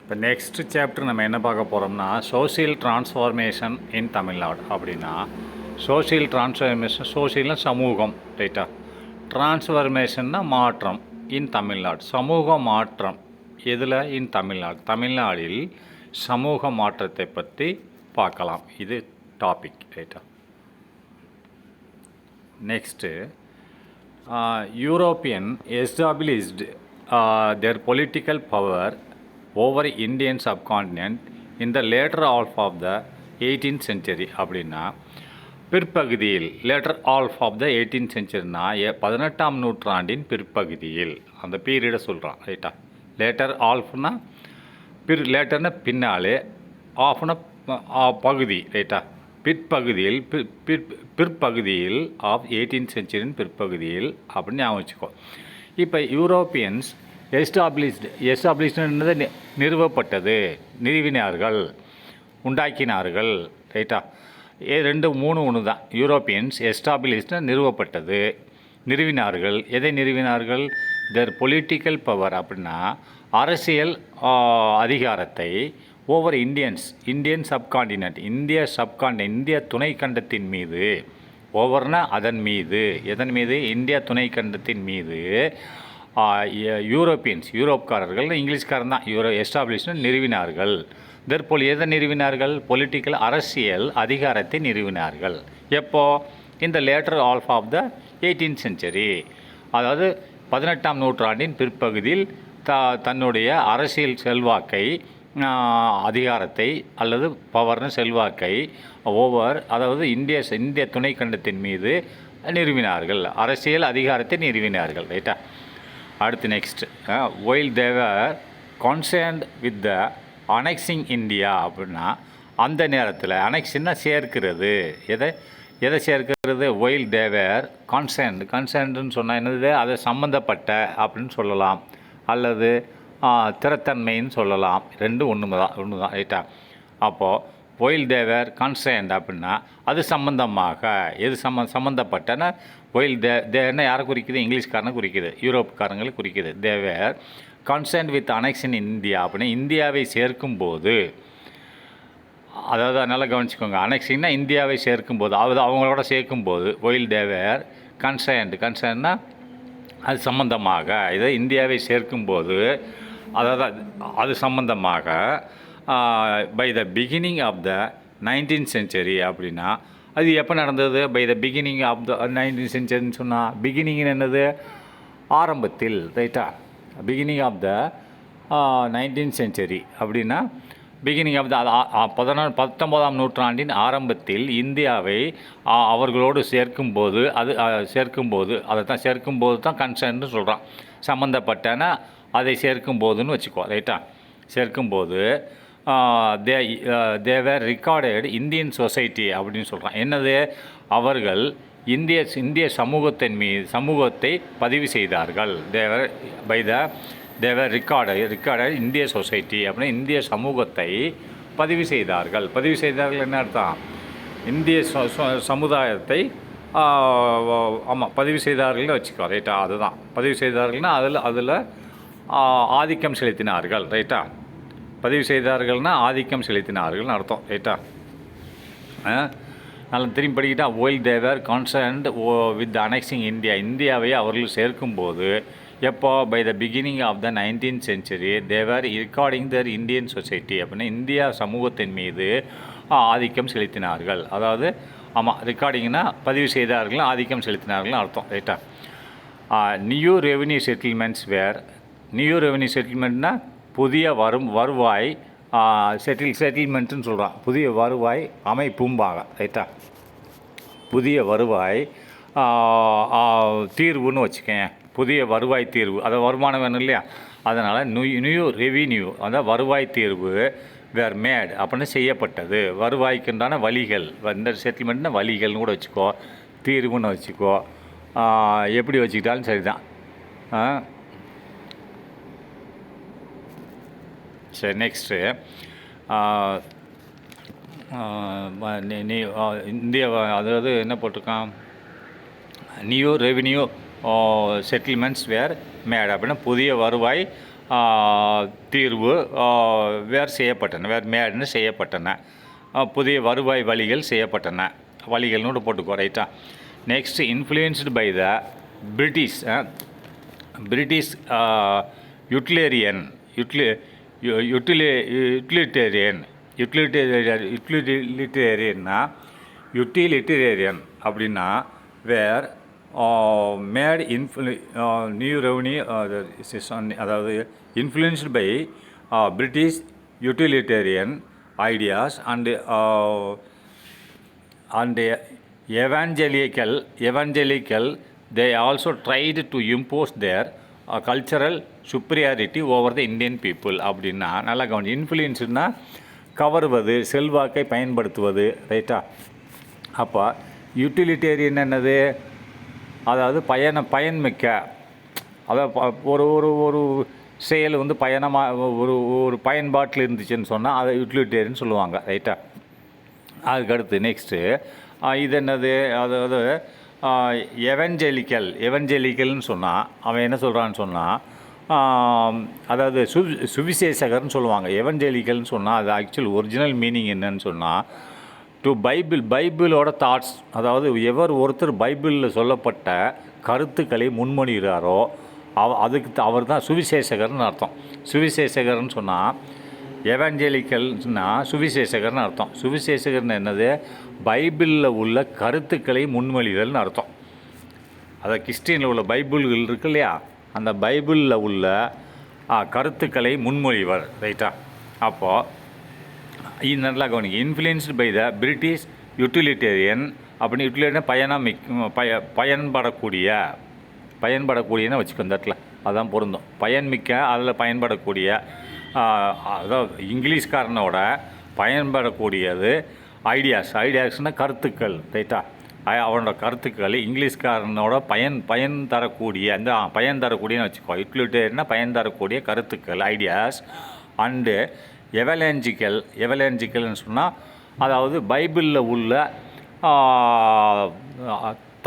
இப்போ next chapter நம்ம என்ன பார்க்க போகிறோம்னா சோஷியல் டிரான்ஸ்ஃபார்மேஷன் இன் தமிழ்நாடு. அப்படின்னா சோஷியல் டிரான்ஸ்ஃபார்மேஷன், சோஷியல்னா சமூகம், ரைட்டா? டிரான்ஸ்ஃபார்மேஷன்னா மாற்றம் இன் தமிழ்நாடு, சமூக மாற்றம் எதில்? இன் தமிழ்நாடு, தமிழ்நாட்டில் சமூக மாற்றத்தை பற்றி பார்க்கலாம். இது டாபிக், ரைட்டா? Next, European established their political power over Indian subcontinent in the later half of the 18th century. அப்படின்னா பிற்பகுதியில், later half of the 18th சென்ச்சுரினா 18ஆம் நூற்றாண்டின் பிற்பகுதியில், அந்த பீரியடை சொல்கிறான், ரைட்டா? லேட்டர் ஆல்ஃப்னா லேட்டர்னா பின்னாலே, ஆஃப்னா பகுதி, ரைட்டா? பிற்பகுதியில், பிற்பகுதியில் ஆஃப் 18th சென்ச்சுரியின் பிற்பகுதியில் அப்படின்னு ஞாபகம் வச்சுக்கோ. இப்போ யூரோப்பியன்ஸ் எஸ்டாப்ளிஷ்டு நிறுவப்பட்டது, நிறுவினார்கள், உண்டாக்கினார்கள், ரைட்டா? 2 3 1 தான். யூரோப்பியன்ஸ் எஸ்டாப்ளிஷ்டு நிறுவப்பட்டது, நிறுவினார்கள். எதை நிறுவினார்கள்? தர் பொலிட்டிக்கல் பவர், அப்படின்னா அரசியல் அதிகாரத்தை, ஓவர் இந்தியன் சப்காண்டினென்ட், இந்திய துணைக்கண்டத்தின் மீது, ஓவர்னா அதன் மீது, எதன் மீது? இந்தியா துணைக்கண்டத்தின் மீது யூரோப்காரர்கள், இங்கிலீஷ்காரன் தான், எஸ்டாப்ளிஷ்டு நிறுவினார்கள். தற்போல் எதை நிறுவினார்கள்? பொலிட்டிக்கல், அரசியல் அதிகாரத்தை நிறுவினார்கள். எப்போ? இந்த later half of the 18th century, அதாவது 18ஆம் நூற்றாண்டின் பிற்பகுதியில் தன்னுடைய அரசியல் செல்வாக்கை, அதிகாரத்தை அல்லது பவர்னு செல்வாக்கை அதாவது இந்திய துணைக்கண்டத்தின் மீது நிறுவினார்கள், அரசியல் அதிகாரத்தை நிறுவினார்கள், ரைட்டா? அடுத்து next, while they were concerned with the annexing India, அப்படின்னா அந்த நேரத்தில் அனெக்ஷன்னா சேர்க்கிறது, எதை சேர்க்கிறது? ஒயில் தேவர் கன்சர்ன்னு சொன்னால் என்னது? அதை சம்மந்தப்பட்ட அப்படின்னு சொல்லலாம், அல்லது திறத்தன்மைன்னு சொல்லலாம். 2 ஒன்று தான், ரைட்டா? அப்போது ஒயில் தேவர் கன்சர்ன்ட் அப்படின்னா அது சம்மந்தமாக, எது சம்மந்தப்பட்டனா ஒயில் தேர்னா யாரை குறிக்குது? இங்கிலீஷ்காரனை குறிக்குது, யூரோப்காரங்களை குறிக்குது. தேவர் கன்சர்ன்ட் வித் அனெக்ஷன் இந்தியா, அப்படின்னா இந்தியாவை சேர்க்கும்போது, அதாவது நல்லா கவனிச்சுக்கோங்க, அனெக்ஷன்னா இந்தியாவை சேர்க்கும்போது, அதாவது அவங்களோட சேர்க்கும்போது, ஒயில் தேவர் கன்சர்ன்னா அது சம்பந்தமாக, இதை இந்தியாவை சேர்க்கும்போது, அதாவது அது சம்பந்தமாக by the beginning of the 19th century, அப்படின்னா அது எப்போ நடந்தது? By the beginning of the 19th சென்ச்சுரின்னு சொன்னால் பிகினிங்னு என்னது? ஆரம்பத்தில், ரைட்டா? Beginning of the 19th century அப்படின்னா பிகினிங் ஆஃப் த 19ஆம் நூற்றாண்டின் ஆரம்பத்தில் இந்தியாவை அவர்களோடு சேர்க்கும்போது, அதை தான் சேர்க்கும்போது தான் கன்சர்ன்னு சொல்கிறான். சம்மந்தப்பட்டனா அதை சேர்க்கும்போதுன்னு வச்சுக்கோ, ரைட்டா? சேர்க்கும்போது தேவர் ரிகார்டட் இந்தியன் சொசைட்டி அப்படின்னு சொல்கிறான். என்னது? அவர்கள் இந்திய சமூகத்தை பதிவு செய்தார்கள். தேவர் ரிகார்டட் இந்திய சொசைட்டி அப்படின்னா இந்திய சமூகத்தை பதிவு செய்தார்கள். பதிவு செய்தார்கள் என்ன அர்த்தம்? இந்திய சமுதாயத்தை பதிவு செய்தார்கள்னு வச்சுக்கோ, ரைட்டா? அதுதான் பதிவு செய்தார்கள்னா அதில் ஆதிக்கம் செலுத்தினார்கள், ரைட்டா? பதிவு செய்தார்கள்னா ஆதிக்கம் செலுத்தினார்கள்னு அர்த்தம், ரைட்டா? நல்லா திரும்பி படிக்கிட்டா, while they were concerned with annexing இந்தியாவை அவர்கள் சேர்க்கும்போது, எப்போ? By the beginning of the 19th century they were regarding their Indian society, அப்படின்னா இந்தியா சமூகத்தின் மீது ஆதிக்கம் செலுத்தினார்கள். அதாவது ரிகார்டிங்னா பதிவு செய்தார்கள், ஆதிக்கம் செலுத்தினார்கள்னு அர்த்தம், ரைட்டா? நியூ ரெவென்யூ செட்டில்மெண்ட்னா புதிய வருவாய், செட்டில்மெண்ட்டுன்னு சொல்கிறான், புதிய வருவாய் அமைப்பும்பாங்க, ரைட்டா? புதிய வருவாய் தீர்வுன்னு வச்சுக்கேன், புதிய வருவாய் தீர்வு, அதை வருமானம் வேணும் இல்லையா? அதனால் நியூ ரெவின்யூ, அதாவது வருவாய் தீர்வு வேர் மேட் அப்படின்னு செய்யப்பட்டது. வருவாய்க்குண்டான வழிகள், இந்த செட்டில்மெண்ட்னா வழிகள்னு கூட வச்சுக்கோ, தீர்வுன்னு வச்சுக்கோ, எப்படி வச்சுக்கிட்டாலும் சரி தான். சரி, நெக்ஸ்ட்டு, இந்தியா, அதாவது என்ன போட்டிருக்கான்? நியூ ரெவின்யூ செட்டில்மெண்ட்ஸ் வேர் மேட் அப்படின்னா புதிய வருவாய் தீர்வு வேறு செய்யப்பட்டன, வேறு மேடுன்னு செய்யப்பட்டன. புதிய வருவாய் வழிகள் செய்யப்பட்டன. வழிகள்னு போட்டுக்கோ, ரைட்டா. Next, influenced by the British British utilitarian utilitarian அப்படின்னா வேர் மேட் நியூ ரெவன்யூ, அதாவது influenced by British utilitarian ideas and evangelical, they also tried to impose their cultural superiority over the Indian people. அப்படின்னா நல்லா கவனி. இன்ஃப்ளூயன்ஸ்னா கவர்வது, செல்வாக்கை பயன்படுத்துவது, ரைட்டா. அப்போ utilitarian என்னது, அதாவது பயன்மிக்க, அதாவது ஒரு செயல் வந்து ஒரு பயன்பாட்டில் இருந்துச்சுன்னு சொன்னால் அதை யூட்டிலிட்டேரியன் சொல்லுவாங்க, ரைட்டா. அதுக்கடுத்து நெக்ஸ்ட்டு இது என்னது, அதாவது எவஞ்சலிக்கல்னு சொன்னால் அவன் என்ன சொல்கிறான்னு சொன்னால், அதாவது சுவிசேஷகர்னு சொல்லுவாங்க. எவஞ்சலிக்கல்னு சொன்னால் அது ஆக்சுவல் ஒரிஜினல் மீனிங் என்னன்னு சொன்னால் டு பைபிளோட தாட்ஸ், அதாவது ஒருத்தர் பைபிளில் சொல்லப்பட்ட கருத்துக்களை முன்மொழிகிறாரோ அதுக்கு அவர் தான் சுவிசேஷகர்னு அர்த்தம். சுவிசேஷகர்னு சொன்னால் எவாஞ்சலிக்கல்னா சுவிசேஷகர்னு அர்த்தம். சுவிசேஷகர்னு என்னது, பைபிளில் உள்ள கருத்துக்களை முன்மொழிதல்னு அர்த்தம். அதாவது கிறிஸ்டியனில் உள்ள பைபிள்கள் இருக்கு இல்லையா, அந்த பைபிளில் உள்ள கருத்துக்களை முன்மொழிவர், ரைட்டா. அப்போது இது நல்லா கவனிங்க. Influenced by the British utilitarian அப்படின்னு யூட்டிலிட்டேரியன் பயன்படக்கூடியன்னு வச்சுக்கோ, இந்த இடத்துல அதுதான் பொருந்தும். பயன்மிக்க, அதில் பயன்படக்கூடிய, அதாவது இங்கிலீஷ்காரனோட பயன்படக்கூடியது ஐடியாஸ்னால் கருத்துக்கள், ரைட்டா. அவனோட கருத்துக்கள் இங்கிலீஷ்காரனோட பயன் தரக்கூடியன்னு வச்சுக்கோ. யூட்டிலிட்டேரியன்னா பயன் தரக்கூடிய கருத்துக்கள், ஐடியாஸ். அண்டு எவலெஞ்சிக்கல்னு சொன்னால் அதாவது பைபிளில் உள்ள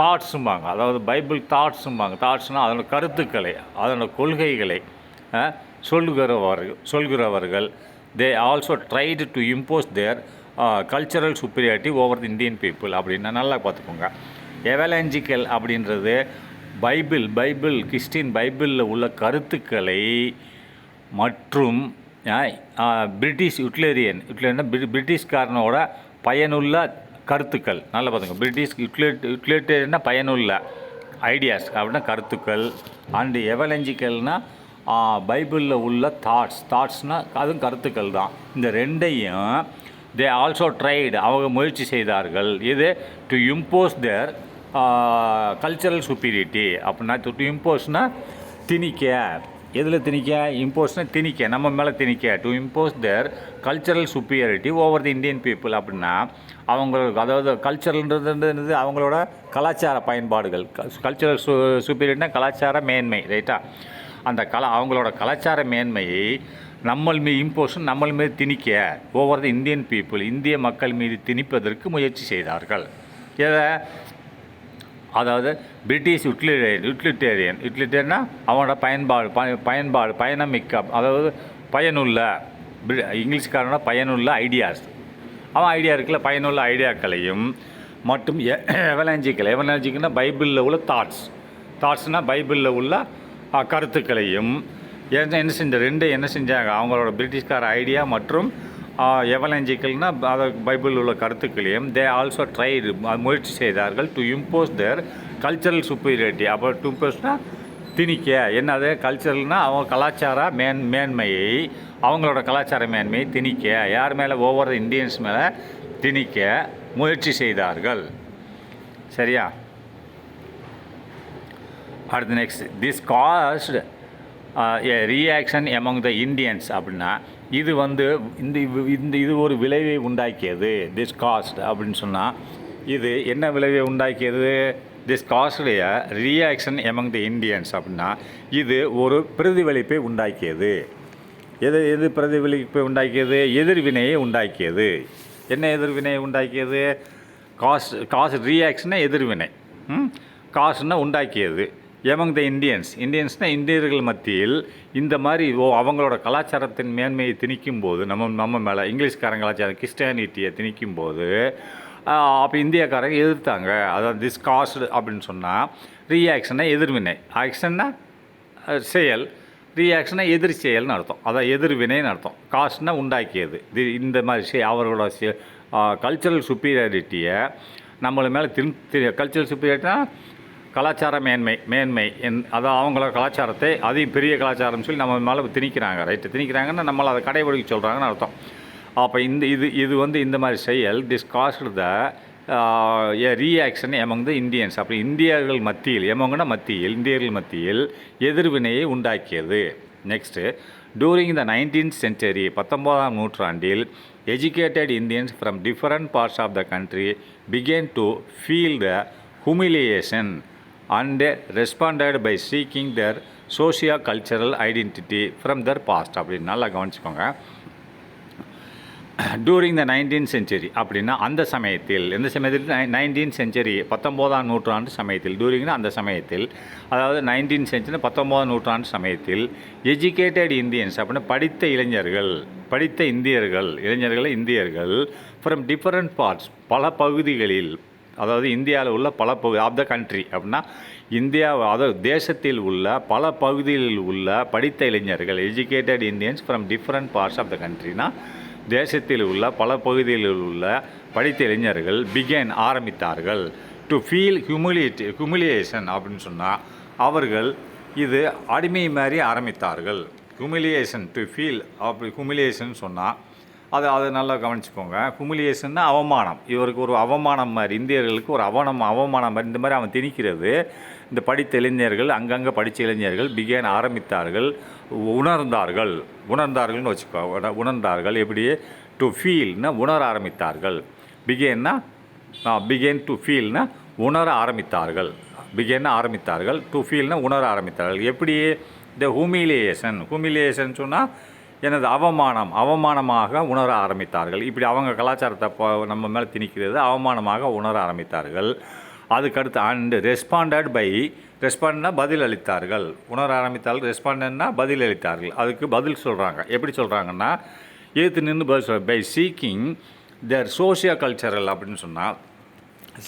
தாட்ஸும்பாங்க. அதாவது பைபிள் தாட்ஸ்னால் அதோட கருத்துக்களை, அதோட கொள்கைகளை சொல்கிறவர்கள். They also tried to impose their cultural superiority over the Indian people அப்படின்னா நல்லா பார்த்துக்கோங்க. எவலெஞ்சிக்கல் அப்படின்றது பைபிள் கிறிஸ்டின் பைபிளில் உள்ள கருத்துக்களை மற்றும் பிரிட்டிஷ் யூட்டிலிட்டேரியன்னா பிரிட்டிஷ்காரனோட பயனுள்ள கருத்துக்கள், நல்லா பார்த்துங்க. பிரிட்டிஷ் யூட்டிலிட்டேரியன்னா பயனுள்ள ஐடியாஸ் அப்படின்னா கருத்துக்கள். அண்டு எவலெஞ்சிக்கல்னால் பைபிளில் உள்ள தாட்ஸ்னால் அதுவும் கருத்துக்கள் தான். இந்த ரெண்டையும் தே ஆல்சோ ட்ரைடு, அவங்க முயற்சி செய்தார்கள். இது டு இம்போஸ் தேர் கல்ச்சரல் சுப்பீரிட்டி அப்படின்னா டு இம்போஸ்னால் திணிக்க. எதில் திணிக்க? இம்போஸ்னால் திணிக்க, நம்ம மேலே திணிக்க. To impose their cultural superiority over the Indian people அப்படின்னா அவங்களுக்கு, அதாவது கல்ச்சரல்ன்றது அவங்களோட கலாச்சார பயன்பாடுகள். கல்ச்சரல் சுப்பீரியாரிட்டினா கலாச்சார மேன்மை, ரைட்டா. அந்த அவங்களோட கலாச்சார மேன்மையை நம்ம மீது திணிக்க ஓவர் தி இந்தியன் பீப்புள், இந்திய மக்கள் மீது திணிப்பதற்கு முயற்சி செய்தார்கள். எதை? அதாவது பிரிட்டிஷ் யூட்டிலிட்டேரியன்னா அவனோட பயனமிக்க, அதாவது பயனுள்ள, இங்கிலீஷ்காரனோட பயனுள்ள ஐடியாஸ், அவன் ஐடியா இருக்குல்ல, பயனுள்ள ஐடியாக்களையும் மற்றும் எவலெஞ்சிக்கல்னா பைபிளில் உள்ள தாட்ஸ்னால் பைபிளில் உள்ள கருத்துக்களையும் என்ன செஞ்சாங்க, அவங்களோட பிரிட்டிஷ்கார ஐடியா மற்றும் எவலெஞ்சிக்கல்னால் அதை பைபிளில் உள்ள கருத்துக்களையும் தே ஆல்சோ ட்ரைடு முயற்சி செய்தார்கள் to impose their cultural superiority. அப்போ டு இம்போஸ்னால் திணிக்க. என்னது கல்ச்சரல்னால் அவங்க கலாச்சார மேன்மையை, அவங்களோட கலாச்சார மேன்மையை திணிக்க, யார் மேலே? ஒவ்வொரு இந்தியன்ஸ் மேலே திணிக்க முயற்சி செய்தார்கள். சரியா? அடுத்து next, this cost A reaction among the Indians அப்படின்னா இது இது ஒரு விளைவை உண்டாக்கியது. திஸ் காஸ்ட் அப்படின்னு சொன்னால் இது என்ன விளைவை உண்டாக்கியது? திஸ் காஸ்டுடைய ரியாக்ஷன் எமங் த இண்டியன்ஸ் அப்படின்னா இது ஒரு பிரதிபலிப்பை உண்டாக்கியது. எது பிரதிபலிப்பை உண்டாக்கியது? எதிர்வினையை உண்டாக்கியது. என்ன எதிர்வினையை உண்டாக்கியது? காஸ்ட் ரியாக்ஷனை எதிர்வினை, காஸ்ட்னா உண்டாக்கியது, எமங் த இந்தியன்ஸ்னால் இந்தியர்கள் மத்தியில் இந்த மாதிரி அவங்களோட கலாச்சாரத்தின் மேன்மையை திணிக்கும் போது நம்ம மேலே இங்கிலீஷ்காரன் கலாச்சாரம் கிறிஸ்டியானிட்டியை திணிக்கும் போது அப்போ இந்தியாக்காரங்க எதிர்த்தாங்க. அதாவது திஸ் காஸ்ட் அப்படின்னு சொன்னால் ரியாக்ஷனை எதிர்வினை, ஆக்ஷன்னா செயல், ரியாக்ஷனா எதிர் செயல்னு அர்த்தம். அதான் எதிர்வினைன்னு அர்த்தம். காஸ்ட்னா உண்டாக்கியது. இந்த மாதிரி அவர்களோட கல்ச்சரல் சுப்பீரியாரிட்டியை நம்மள மேலே கல்ச்சரல் சுப்பீரியாரிட்டினா கலாச்சார மேன்மை அதான் அவங்களோட கலாச்சாரத்தை அதையும் பெரிய கலாச்சாரம்னு சொல்லி நம்ம மேலே திணிக்கிறாங்க. ரைட்டு, திணிக்கிறாங்கன்னா நம்மளை அதை கடைபிடிக்க சொல்கிறாங்கன்னு அர்த்தம். அப்போ இது இந்த மாதிரி செயல் this caused the reaction among the Indians. அப்படி இந்தியர்கள் மத்தியில் இந்தியர்கள் மத்தியில் எதிர்வினையை உண்டாக்கியது. Next, during the 19th century 19ஆம் நூற்றாண்டில் educated Indians from different parts of the country began to feel the humiliation and responded by seeking their socio cultural identity from their past. அப்படின்னு நல்லா கவனிச்சுக்கோங்க. டூரிங் த 19th century அப்படின்னா அந்த சமயத்தில், எந்த சமயத்தில்? 19th century 19ஆம் நூற்றாண்டு சமயத்தில். டூரிங்னா அந்த சமயத்தில், அதாவது 19th century 19ஆம் நூற்றாண்டு சமயத்தில் எஜுகேட்டட் இந்தியன்ஸ் அப்படின்னா படித்த இந்தியர்கள் ஃப்ரம் டிஃபரண்ட் பார்ட்ஸ் பல பகுதிகளில், அதாவது இந்தியாவில் உள்ள பல பகுதி ஆஃப் த கண்ட்ரி அப்படின்னா அதாவது தேசத்தில் உள்ள பல பகுதிகளில் உள்ள படித்த இளைஞர்கள், educated Indians from different parts of the கண்ட்ரினா தேசத்தில் உள்ள பல பகுதிகளில் உள்ள படித்த இளைஞர்கள் பிகேன் ஆரம்பித்தார்கள் டு ஃபீல் ஹியூமிலியேஷன் அப்படின்னு சொன்னால் அவர்கள் இது அடிமை மாதிரி ஆரம்பித்தார்கள். ஹியூமிலியேஷன் டு ஃபீல் அப்படி ஹியூமிலியேஷன் சொன்னால் அதை நல்லா கவனிச்சுக்கோங்க. ஹியூமிலியேஷன்னா அவமானம். இவருக்கு ஒரு அவமானம் மாதிரி, இந்தியர்களுக்கு ஒரு அவமானம் மாதிரி இந்த மாதிரி அவன் திணிக்கிறது. இந்த படித்த இளைஞர்கள், அங்கங்கே படித்த இளைஞர்கள் பிகேன் ஆரம்பித்தார்கள், உணர்ந்தார்கள்னு வச்சுக்கோ. உணர்ந்தார்கள் எப்படி? டு ஃபீல்னா உணர ஆரம்பித்தார்கள். பிகேன் டு ஃபீல்னா உணர ஆரம்பித்தார்கள். டு ஃபீல்னா உணர ஆரம்பித்தார்கள். எப்படி? இந்த ஹூமிலியேஷன் சொன்னால் எனது அவமானமாக உணர ஆரம்பித்தார்கள். இப்படி அவங்க கலாச்சாரத்தை நம்ம மேலே திணிக்கிறது அவமானமாக உணர ஆரம்பித்தார்கள். அதுக்கடுத்து அண்டு ரெஸ்பாண்டா பதில் அளித்தார்கள். உணர ஆரம்பித்தார்கள். ரெஸ்பாண்டன்னா பதில் அளித்தார்கள். அதுக்கு பதில் சொல்கிறாங்க. எப்படி சொல்கிறாங்கன்னா ஏற்று நின்று பதில் சொல் by seeking their socio cultural அப்படின்னு சொன்னால்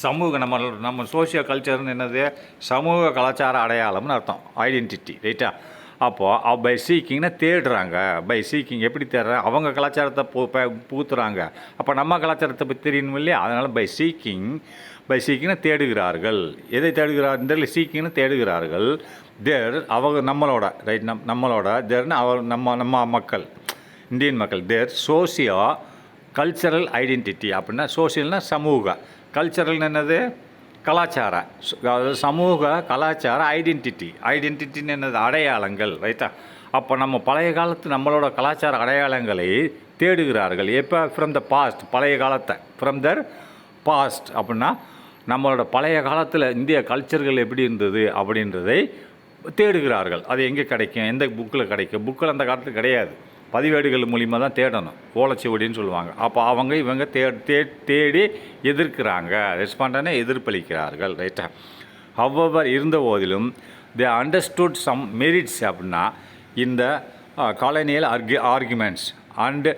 சமூக நம்ம சோஷியோ கல்ச்சர்னு என்னது? சமூக கலாச்சார அடையாளம்னு அர்த்தம், ஐடென்டிட்டி. ரைட்டா? அப்போது பை சீக்கிங்னா தேடுறாங்க. பை சீக்கிங் எப்படி தேடுறாங்க? அவங்க கலாச்சாரத்தை புகுத்துறாங்க. அப்போ நம்ம கலாச்சாரத்தை பற்றி தெரியணும் இல்லையா? அதனால் பை சீக்கிங்னா தேடுகிறார்கள். எதை தேடுகிறார்? இந்த சீக்கிங்னு தேடுகிறார்கள். அவங்க நம்மளோட ரைட் நம்மளோட தேர்னு நம்ம மக்கள், இந்தியன் மக்கள். சோஷியோ கல்ச்சரல் ஐடென்டிட்டி அப்படின்னா சோஷியல்னால் சமூக, கல்ச்சரல்னு என்னது? கலாச்சார, அதாவது சமூக கலாச்சார ஐடென்டிட்டின்னு என்னது? அடையாளங்கள். ரைட்டா? அப்போ நம்ம பழைய காலத்து நம்மளோட கலாச்சார அடையாளங்களை தேடுகிறார்கள். எப்போ? ஃப்ரம் த பாஸ்ட், பழைய காலத்தை. ஃப்ரம் தர் பாஸ்ட் அப்படின்னா நம்மளோட பழைய காலத்தில் இந்திய கல்ச்சர்கள் எப்படி இருந்தது அப்படின்றதை தேடுகிறார்கள். அது எங்கே கிடைக்கும்? எந்த புக்கில் கிடைக்கும்? புக்கில் அந்த காலத்தில் கிடையாது. பதிவேடுகள் மூலிமா தான் தேடணும். ஓலைச்சுவடின்னு சொல்லுவாங்க. அப்போ இவங்க தேடி எதிர்க்கிறாங்க. ரெஸ்பாண்டனை எதிர்ப்பளிக்கிறார்கள். ரைட்டா? ஹவ்வவர் இருந்த போதிலும் தே அண்டர்ஸ்டுட் சம் மெரிட்ஸ் அப்படின்னா இந்த colonial arguments and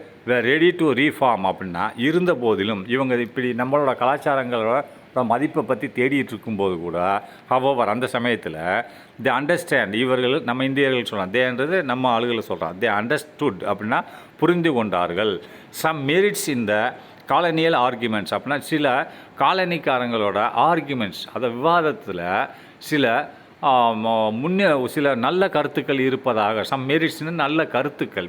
ready to reform அப்படின்னா இருந்த போதிலும் இவங்க இப்படி நம்மளோட கலாச்சாரங்களோட மதிப்பை பற்றி தேடிட்டு இருக்கும்போது கூட ஹவ்வவர் அந்த சமயத்தில் தே அண்டர்ஸ்டாண்ட், இவர்கள் நம்ம இந்தியர்கள் சொல்லலாம், தேன்றது நம்ம ஆளுகளை சொல்கிறோம். தே அண்டர்ஸ்டுட் அப்படின்னா புரிந்து கொண்டார்கள். சம் மெரிட்ஸ் இந்த காலனியல் ஆர்குமெண்ட்ஸ் அப்படின்னா சில காலனிக்காரங்களோட ஆர்குமெண்ட்ஸ், அந்த விவாதத்தில் சில சில நல்ல கருத்துக்கள் இருப்பதாக, சம் மெரிட்ஸ்னு நல்ல கருத்துக்கள்,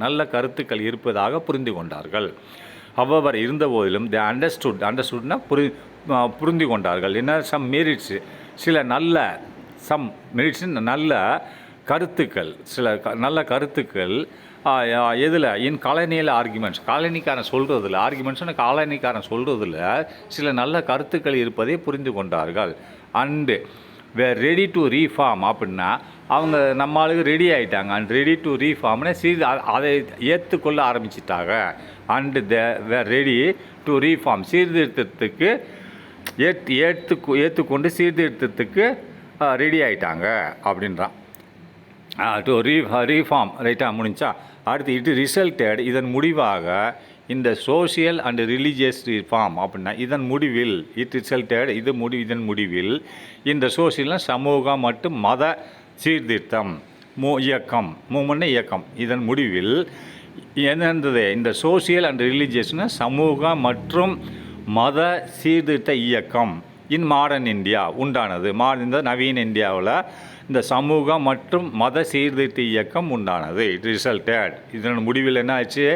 நல்ல கருத்துக்கள் இருப்பதாக புரிந்து கொண்டார்கள். ஹவ்வவர் இருந்த போதிலும் தே அண்டர்ஸ்டுட்னா புரிந்து கொண்டார்கள். என்ன? சம் மெரிட்ஸ், சில நல்ல கருத்துக்கள், நல்ல கருத்துக்கள் எதில்? இன் காலனியல் ஆர்குமெண்ட்ஸ், காலனிக்காரன் சொல்கிறதுல சில நல்ல கருத்துக்கள் இருப்பதை புரிந்து கொண்டார்கள். And were ready to reform அப்படின்னா அவங்க நம்ம ஆளுக்கு ரெடி ஆகிட்டாங்க. அண்ட் ரெடி டு ரீஃபார்ம்னா அதை ஏற்றுக்கொள்ள ஆரம்பிச்சிட்டாங்க. And were ready to reform, சீர்திருத்தத்துக்கு ஏற்றுக்கொண்டு சீர்திருத்தத்துக்கு ரெடி ஆகிட்டாங்க அப்படின்றான். டு ரீஃபார்ம் ரைட்டாக முடிஞ்சா. அடுத்து இட் ரிசல்டட், இதன் முடிவாக இந்த சோஷியல் அண்ட் ரிலீஜியஸ் ரிஃபார்ம் அப்படின்னா இதன் முடிவில் இட் ரிசல்டட் இதன் முடிவில் இந்த சோஷியல்னா சமூகம் மற்றும் மத சீர்திருத்தம் இயக்கம் மூமெண்ட் இயக்கம் இதன் முடிவில் என்னது இந்த சோஷியல் அண்ட் ரிலீஜியஸ்னா சமூக மற்றும் மத சீர்திருத்த இயக்கம் இன் மாடர்ன் இந்தியா உண்டானது. இந்த நவீன இந்தியாவில் இந்த சமூக மற்றும் மத சீர்திருத்த இயக்கம் உண்டானது. இட் ரிசல்டட் இதன் முடிவில் என்ன ஆச்சு,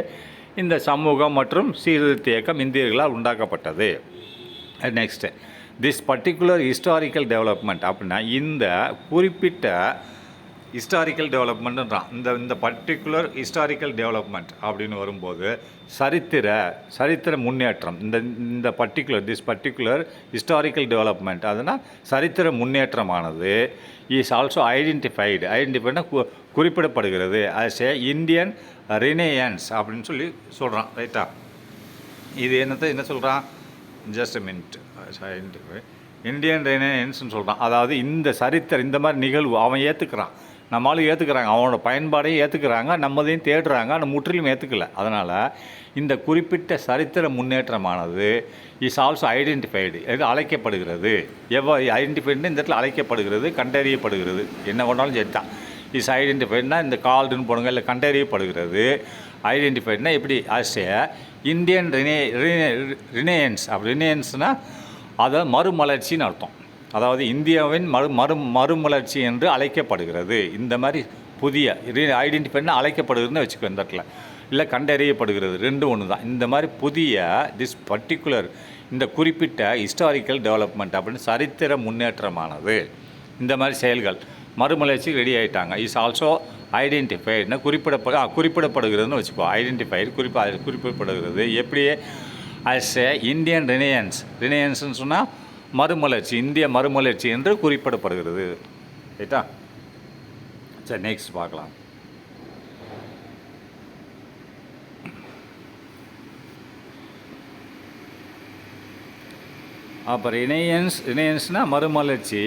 இந்த சமூகம் மற்றும் சீர்திருத்த இயக்கம் இந்தியர்களால் உண்டாக்கப்பட்டது. Next this particular historical development அப்படின்னா இந்த குறிப்பிட்ட ஹிஸ்டாரிக்கல் டெவலப்மெண்ட்டுன்றான். இந்த பர்டிகுலர் ஹிஸ்டாரிக்கல் டெவலப்மெண்ட் அப்படின்னு வரும்போது சரித்திர முன்னேற்றம். இந்த திஸ் பர்டிகுலர் ஹிஸ்டாரிக்கல் டெவலப்மெண்ட் அதனால் சரித்திர முன்னேற்றமானது இஸ் ஆல்சோ ஐடென்டிஃபைடுனா குறிப்பிடப்படுகிறது ஆஸ் ஏ இந்தியன் ரினேயன்ஸ் அப்படின்னு சொல்கிறான். ரைட்டா, இது என்ன சொல்கிறான், ஜஸ்ட் a minute, இந்தியன் ரினேயன்ஸ்னு சொல்கிறான். அதாவது இந்த இந்த மாதிரி நிகழ்வு அவன் ஏற்றுக்கிறான், நம்மளும் ஏற்றுக்கிறாங்க, அவனோட பயன்பாடையும் ஏற்றுக்கிறாங்க, நம்மதையும் தேடுறாங்க, ஆனால் முற்றிலும் ஏற்றுக்கல. அதனால் இந்த குறிப்பிட்ட சரித்திர முன்னேற்றமானது இஸ் ஆல்சோ ஐடென்டிஃபைடு இது அழைக்கப்படுகிறது. ஐடென்டிஃபைடுன்னு இந்த இடத்துல அழைக்கப்படுகிறது, கண்டறியப்படுகிறது, என்ன பண்ணாலும் சரி தான். இஸ் ஐடென்டிஃபைடுனா இந்த கால்டுன்னு போடுங்க, இல்லை கண்டறியப்படுகிறது. ஐடென்டிஃபைடுனா எப்படி ஆஸ் ஏ இந்தியன் ரினேயன்ஸ். ரினேயன்ஸ்னால் அதை மறுமலர்ச்சின்னு அர்த்தம். அதாவது இந்தியாவின் மறுமலர்ச்சி என்று அழைக்கப்படுகிறது. இந்த மாதிரி புதிய ஐடென்டிஃபைட்னா அழைக்கப்படுகிறதுன்னு வச்சுக்கோ இந்த இடத்துல, இல்லை கண்டறியப்படுகிறது, ரெண்டும் ஒன்று தான். இந்த மாதிரி புதிய திஸ் பர்டிகுலர் இந்த குறிப்பிட்ட ஹிஸ்டாரிக்கல் டெவலப்மெண்ட் அப்படின்னு சரித்திர முன்னேற்றமானது இந்த மாதிரி செயல்கள் மறுமலர்ச்சி ரெடி ஆகிட்டாங்க. இஸ் ஆல்சோ ஐடென்டிஃபைடுனா குறிப்பிடப்படுகிறதுன்னு வச்சுக்கோ. ஐடென்டிஃபைடு குறிப்பிடப்படுகிறது எப்படியே ஆஸ் ஏ இந்தியன் ரினேயன்ஸ்னு சொன்னால் மறுமலர்ச்சி, இந்திய மறுமலர்ச்சி என்று குறிப்பிடப்படுகிறது. ரைட்டா, சரி நெக்ஸ்ட் பார்க்கலாம். அப்போ ரினேயன்ஸ்னால் மறுமலர்ச்சி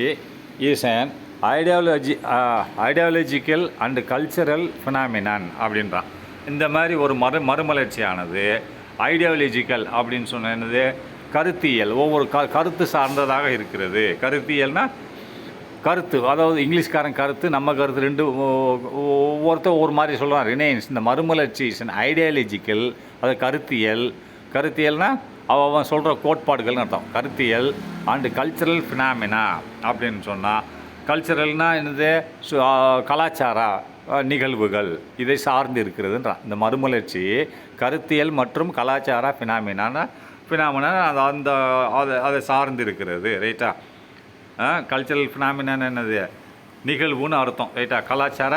is an ideological and cultural phenomenon அப்படின்றான். இந்த மாதிரி ஒரு மறுமலர்ச்சியானது ஐடியாலஜிக்கல் அப்படின்னு சொன்ன என்னது, கருத்தியல், ஒவ்வொரு கருத்து சார்ந்ததாக இருக்கிறது. கருத்தியல்னால் கருத்து, அதாவது இங்கிலீஷ்காரன் கருத்து, நம்ம கருத்து, ரெண்டு ஒவ்வொருத்தர் ஒரு மாதிரி சொல்லுவான். ரினேயன்ஸ் இந்த மறுமலர்ச்சி ஐடியாலஜிக்கல், அது கருத்தியல்னால் அவன் சொல்கிற கோட்பாடுகள்னு அர்த்தம். கருத்தியல் அண்டு கல்ச்சரல் ஃபினாமினா அப்படின்னு சொன்னால், கல்ச்சரல்னால் என்னது, கலாச்சார நிகழ்வுகள் இதை சார்ந்து இருக்கிறதுன்றான். இந்த மறுமலர்ச்சி கருத்தியல் மற்றும் கலாச்சார ஃபினாமினா அதை சார்ந்து இருக்கிறது. ரைட்டா, கல்ச்சரல் ஃபினாமினான்னு என்னது, நிகழ்வுன்னு அர்த்தம். ரைட்டா, கலாச்சார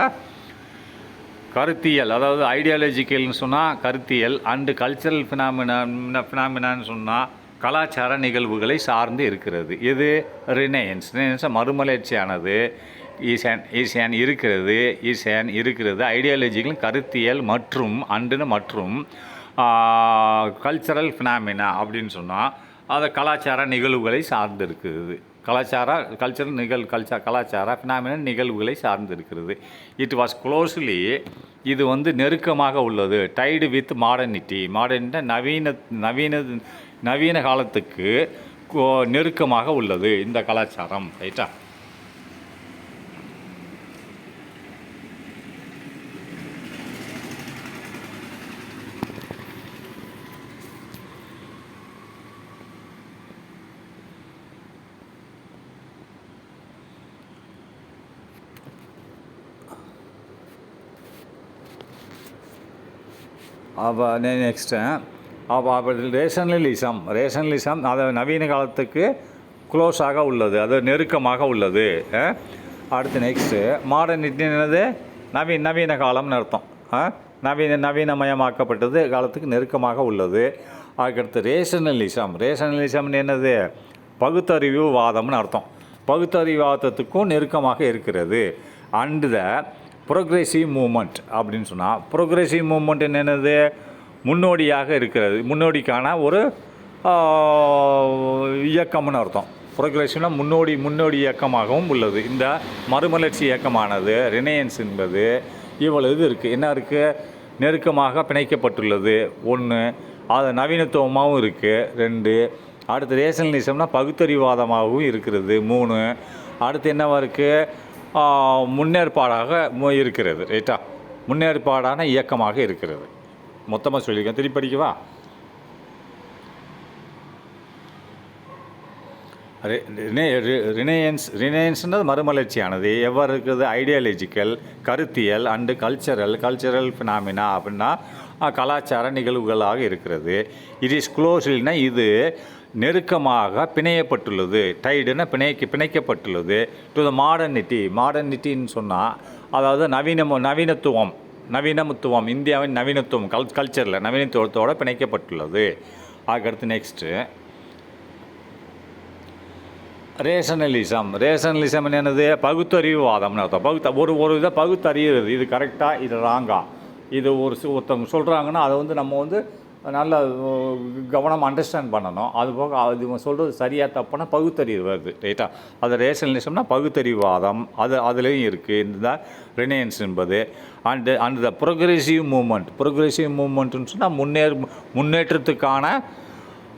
கருத்தியல், அதாவது ஐடியாலஜிக்கல்னு சொன்னால் கருத்தியல், அண்டு கல்ச்சரல் ஃபினாமினான்னு சொன்னால் கலாச்சார நிகழ்வுகளை சார்ந்து இருக்கிறது. இது ரினேயன்ஸ் மறுமலர்ச்சியானது இருக்கிறது ஐடியாலஜிக்கல் கருத்தியல் மற்றும் கல்ச்சரல் ஃபினாமினா அப்படின்னு சொன்னால் அதை கலாச்சார நிகழ்வுகளை சார்ந்து இருக்கிறது. கலாச்சார ஃபினாமினா நிகழ்வுகளை சார்ந்து இருக்கிறது. இட் வாஸ் க்ளோஸ்லி, இது நெருக்கமாக உள்ளது. டைடு வித் மாடர்னிட்டி நவீன காலத்துக்கு நெருக்கமாக உள்ளது இந்த கலாச்சாரம். ரைட்டா, அப்போ நெக்ஸ்ட்டு அப்போ ரேஷனலிசம் அது நவீன காலத்துக்கு க்ளோஸாக உள்ளது, அது நெருக்கமாக உள்ளது. அடுத்து நெக்ஸ்ட்டு மாடர்னிட்டி என்னது, நவீன காலம்னு அர்த்தம். நவீனமயமாக்கப்பட்டது காலத்துக்கு நெருக்கமாக உள்ளது. அதுக்கடுத்து ரேஷனலிசம்னு என்னது, பகுத்தறிவு வாதம்னு அர்த்தம். பகுத்தறிவாதத்துக்கும் நெருக்கமாக இருக்கிறது. அண்டு த ப்ரோக்ரெசிவ் மூமெண்ட் அப்படின்னு சொன்னால், ப்ரோக்ரெசிவ் மூமெண்ட் என்னது, முன்னோடியாக இருக்கிறது, முன்னோடிக்கான ஒரு இயக்கம்னு அர்த்தம். ப்ரோக்ரெசிவ்னா முன்னோடி இயக்கமாகவும் உள்ளது. இந்த மறுமலர்ச்சி இயக்கமானது ரினையன்ஸ் என்பது இவ்வளவு இது இருக்குது. என்ன இருக்குது? நெருக்கமாக பிணைக்கப்பட்டுள்ளது 1. அது நவீனத்துவமாகவும் இருக்குது 2. அடுத்து ரேஷனலிசம்னா பகுத்தறிவாதமாகவும் இருக்கிறது 3. அடுத்து என்னவா இருக்குது? முன்னேற்பாடாக இருக்கிறது. ரைட்டா? முன்னேற்பாடான இயக்கமாக இருக்கிறது. மொத்தமாக சொல்லியிருக்கேன். திருப்பி படிக்கவா? ரினையன்ஸ்ன்றது மறுமலர்ச்சியானது எவ்வாறு இருக்குது? ஐடியாலஜிக்கல், கருத்தியல் அண்டு கல்ச்சரல் ஃபினாமினா அப்படின்னா கலாச்சார நிகழ்வுகளாக இருக்கிறது. இட் இஸ் க்ளோஸ்லினா இது நெருக்கமாக பிணையப்பட்டுள்ளது. டைடுன்னா பிணைக்கப்பட்டுள்ளது. டு த மாடர்னிட்டின்னு சொன்னால் அதாவது நவீனத்துவம் இந்தியாவின் நவீனத்துவம் கல்ச்சரில் நவீனத்துவத்தோடு பிணைக்கப்பட்டுள்ளது. அதுக்கடுத்து நெக்ஸ்ட்டு ரேஷனலிசம் என்னது? பகுத்தறிவுவாதம்னு அர்த்தம். ஒரு இதை பகுத்தறிகிறது. இது கரெக்டாக, இது ராங்கா, இது ஒருத்தவங்க சொல்கிறாங்கன்னா அதை நம்ம நல்ல கவனமாக அண்டர்ஸ்டாண்ட் பண்ணணும். அதுபோக அது சொல்கிறது சரியாக தப்புனா பகுத்தறிவு வருது. ரைட்டா? அது ரேஷனலிசம்னா பகுத்தறிவுவாதம், அதுலேயும் இருக்குது இந்த ரினையன்ஸ் என்பது. அண்ட் த ப்ரோக்ரெசிவ் மூமெண்ட்டுன்னு சொன்னால் முன்னேற்றத்துக்கான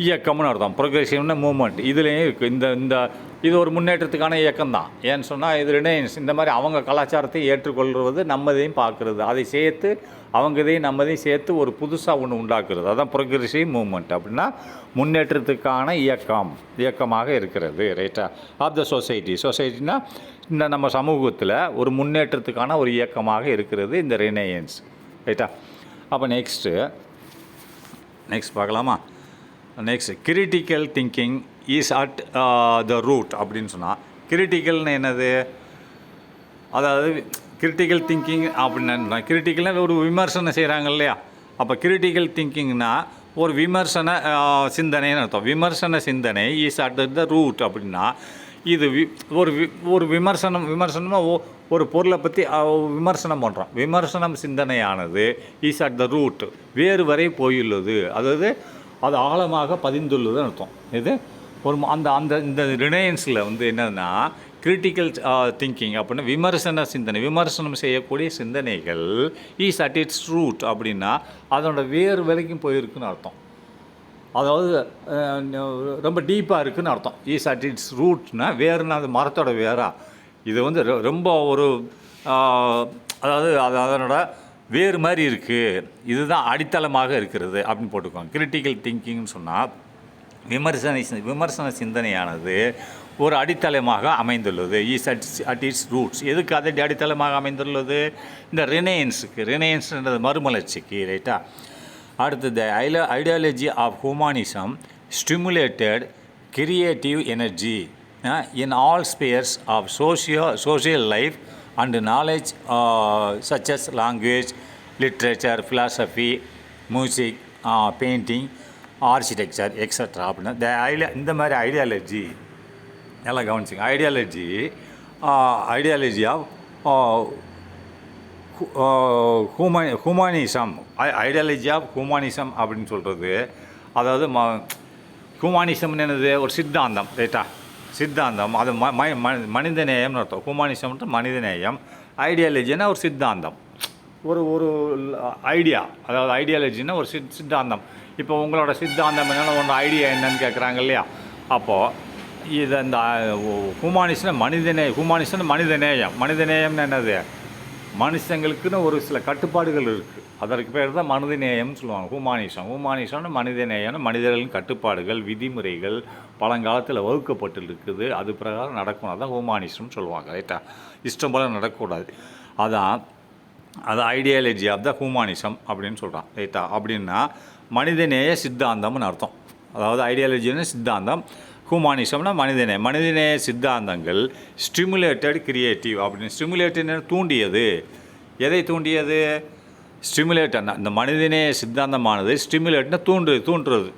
இயக்கம்னு அர்த்தம். ப்ரோக்ரெசிவ்னா மூமெண்ட் இதுலேயும் இருக்குது. இது ஒரு முன்னேற்றத்துக்கான இயக்கம் தான். ஏன்னு சொன்னால் இது ரினையன்ஸ் இந்த மாதிரி அவங்க கலாச்சாரத்தை ஏற்றுக்கொள்வது, நம்மதையும் பார்க்குறது, அதை சேர்த்து அவங்கதையும் நம்மதையும் சேர்த்து ஒரு புதுசாக ஒன்று உண்டாக்குறது. அதுதான் ப்ரோக்ரெசிவ் மூமெண்ட். அப்படின்னா முன்னேற்றத்துக்கான இயக்கமாக இருக்கிறது. ரைட்டா? ஆஃப் த சொசைட்டினா இந்த நம்ம சமூகத்தில் ஒரு முன்னேற்றத்துக்கான ஒரு இயக்கமாக இருக்கிறது இந்த ரினையன்ஸ். ரைட்டா? அப்போ நெக்ஸ்ட் பார்க்கலாமா? Next critical thinking is at the root அப்படின்னு சொன்னால் கிரிட்டிக்கல்னு என்னது? அதாவது கிரிட்டிக்கல் திங்கிங் அப்படின்னா கிரிட்டிக்கல்னால் ஒரு விமர்சனம் செய்கிறாங்க இல்லையா? அப்போ கிரிட்டிக்கல் திங்கிங்னா ஒரு விமர்சன சிந்தனைன்னு அர்த்தம். விமர்சன சிந்தனை இஸ் அட் த ரூட் அப்படின்னா இது ஒரு விமர்சனமாக ஒரு பொருளை பற்றி விமர்சனம் பண்ணுறோம். விமர்சனம் சிந்தனையானது இஸ் அட் த ரூட் வேறு வரை போயுள்ளது. அதாவது அது ஆழமாக பதிந்துள்ளதுன்னு அர்த்தம். இது இந்த ரினையன்ஸில் என்னதுன்னா கிரிட்டிக்கல் திங்கிங் அப்படின்னா விமர்சனம் செய்யக்கூடிய சிந்தனைகள் இஸ் அட் இட்ஸ் ரூட் அப்படின்னா அதோட வேறு வரைக்கும் போயிருக்குன்னு அர்த்தம். அதாவது ரொம்ப டீப்பாக இருக்குதுன்னு அர்த்தம். இஸ் அட் இட்ஸ் ரூட்னா வேறுனா அது மரத்தோட வேறா. இது ரொம்ப ஒரு அதாவது அதனோட வேறு மாதிரி இருக்குது, இதுதான் அடித்தளமாக இருக்கிறது அப்படின்னு போட்டுக்கோங்க. கிரிட்டிக்கல் திங்கிங்னு சொன்னால் விமர்சன சிந்தனையானது ஒரு அடித்தளமாக அமைந்துள்ளது. Is at its roots. எதுக்கு அது அடித்தளமாக அமைந்துள்ளது? இந்த ரினையன்ஸ்ன்றது மறுமலர்ச்சிக்கு. ரைட்டா? அடுத்தது ideology of humanism stimulated creative energy in all spheres of social life and knowledge such as language, literature, philosophy, music, painting, architecture, etc. அப்படின்னா இந்த மாதிரி ஐடியாலஜி எல்லாம் கவனிச்சிங்க. ஐடியாலஜி ஆஃப் ஹியூமனிசம் அப்படின்னு சொல்கிறது. அதாவது ஹியூமனிசம்னு என்னது? ஒரு சித்தாந்தம். ரைட்டா? சித்தாந்தம் அது மனிதநேயம்னு அர்த்தம். ஹியூமனிசம்ன்ற மனிதநேயம். ஐடியாலஜினா ஒரு சித்தாந்தம், ஒரு ஐடியா. அதாவது ஐடியாலஜின்னா ஒரு சித்தாந்தம். இப்போ உங்களோட சித்தாந்தம் என்னென்னா ஒன்று ஐடியா என்னன்னு கேட்குறாங்க இல்லையா? அப்போது இது இந்த ஹியூமனிசம் மனிதநேயம்னு என்னது? மனுஷங்களுக்குன்னு ஒரு சில கட்டுப்பாடுகள் இருக்குது. அதற்கு பேர் தான் மனிதநேயம்னு சொல்லுவாங்க. ஹியூமனிசம்னு மனிதநேயம்னு மனிதர்களின் கட்டுப்பாடுகள், விதிமுறைகள் பழங்காலத்தில் வகுக்கப்பட்டு இருக்குது. அது பிரகாரம் நடக்கணும். அதான் ஹியூமனிசம்னு சொல்லுவாங்க. ரைட்டா? இஷ்டம் போல் நடக்கக்கூடாது. அது ஐடியாலஜி ஆஃப் த ஹியூமனிசம் அப்படின்னு சொல்கிறான். ரைட்டா? அப்படின்னா மனிதநேய சித்தாந்தம்னு அர்த்தம். அதாவது ஐடியாலஜின்னு சித்தாந்தம், ஹியூமனிசம்னா மனிதநேய சித்தாந்தங்கள் ஸ்டிமுலேட்டட் கிரியேட்டிவ் அப்படின்னு. ஸ்டிமுலேட்டட் தூண்டியது. எதை தூண்டியது? ஸ்டிமுலேட்டர்னா இந்த மனிதநேய சித்தாந்தமானது ஸ்டிமுலேட்னா தூண்டுறது.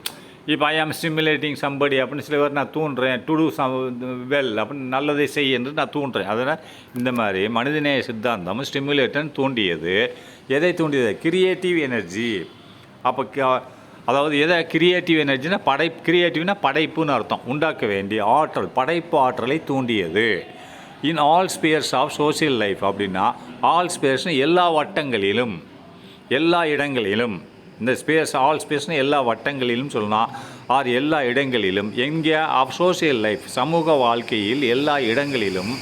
இப்போ ஐ ஆம் ஸ்டிமுலேட்டிங் சம்படி அப்படின்னு சில பேர் நான் தூண்டுறேன், டு டூ வெல் அப்படின்னு நல்லதை செய் என்று நான் தூண்டுறேன். அதனால் இந்த மாதிரி மனிதநேய சித்தாந்தம் ஸ்டிமுலேட்டன் தூண்டியது. எதை தூண்டியது? Creative energy. அப்போ அதாவது எதை கிரியேட்டிவ் எனர்ஜினா கிரியேட்டிவ்னா படைப்புன்னு அர்த்தம். உண்டாக்க வேண்டிய ஆற்றல், படைப்பு ஆற்றலை தூண்டியது. In all spheres of social life அப்படின்னா ஆல் ஸ்பியர்ஸ்னு எல்லா வட்டங்களிலும், எல்லா இடங்களிலும். இந்த ஸ்பேஸ் ஆல் ஸ்பேஸ்னு எல்லா வட்டங்களிலும் சொல்லலாம், ஆர் எல்லா இடங்களிலும். எங்கே ஆஃப் சோசியல் லைஃப், சமூக வாழ்க்கையில் எல்லா இடங்களிலும்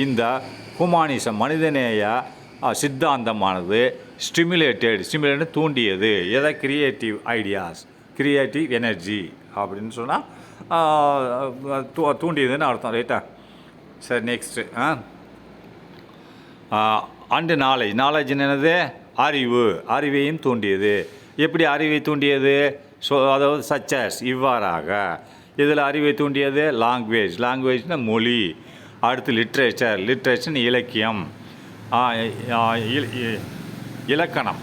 இந்த ஹுமானிசம் மனிதநேய சித்தாந்தமானது ஸ்டிமுலேட்டட் தூண்டியது. எதை? கிரியேட்டிவ் ஐடியாஸ், கிரியேட்டிவ் எனர்ஜி அப்படின்னு சொன்னால் தூண்டியதுன்னு அர்த்தம். ரைட்டா? சரி, நெக்ஸ்ட்டு அண்டு நாலேஜ் என்னது? அறிவையும் தூண்டியது. எப்படி அறிவை தூண்டியது? அதாவது சச்சஸ் இவ்வாறாக. இதில் அறிவை தூண்டியது லாங்குவேஜ்னால் மொழி. அடுத்து லிட்ரேச்சர்னு இலக்கியம், இலக்கணம்.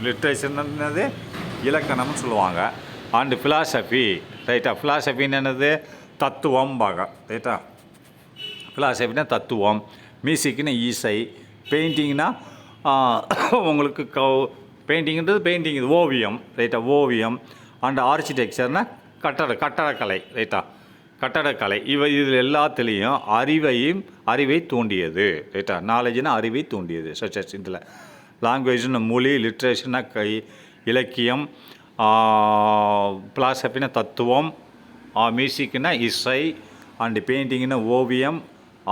லிட்ரேச்சர்னது இலக்கணம்னு சொல்லுவாங்க. And philosophy. ரைட்டா? ஃபிலாசபின்னு என்னது? தத்துவம் பாக. ரைட்டா? ஃபிலாசபின்னா தத்துவம். மியூசிக்னா இசை. பெயிண்டிங்னா உங்களுக்கு பெயிண்டிங் இது ஓவியம். ரைட்டா? ஓவியம். அண்ட் ஆர்கிடெக்சர்னா கட்டடக்கலை. ரைட்டா? கட்டடக்கலை. இதில் எல்லாத்துலேயும் அறிவை தூண்டியது. ரைட்டா? நாலேஜ்னா அறிவை தூண்டியது. சச்சஸ் இதில் லாங்குவேஜ்னா மொழி, லிட்ரேச்சர்னா இலக்கியம், பிலாசபினா தத்துவம், மியூசிக்னா இசை, அண்டு பெயிண்டிங்னா ஓவியம்,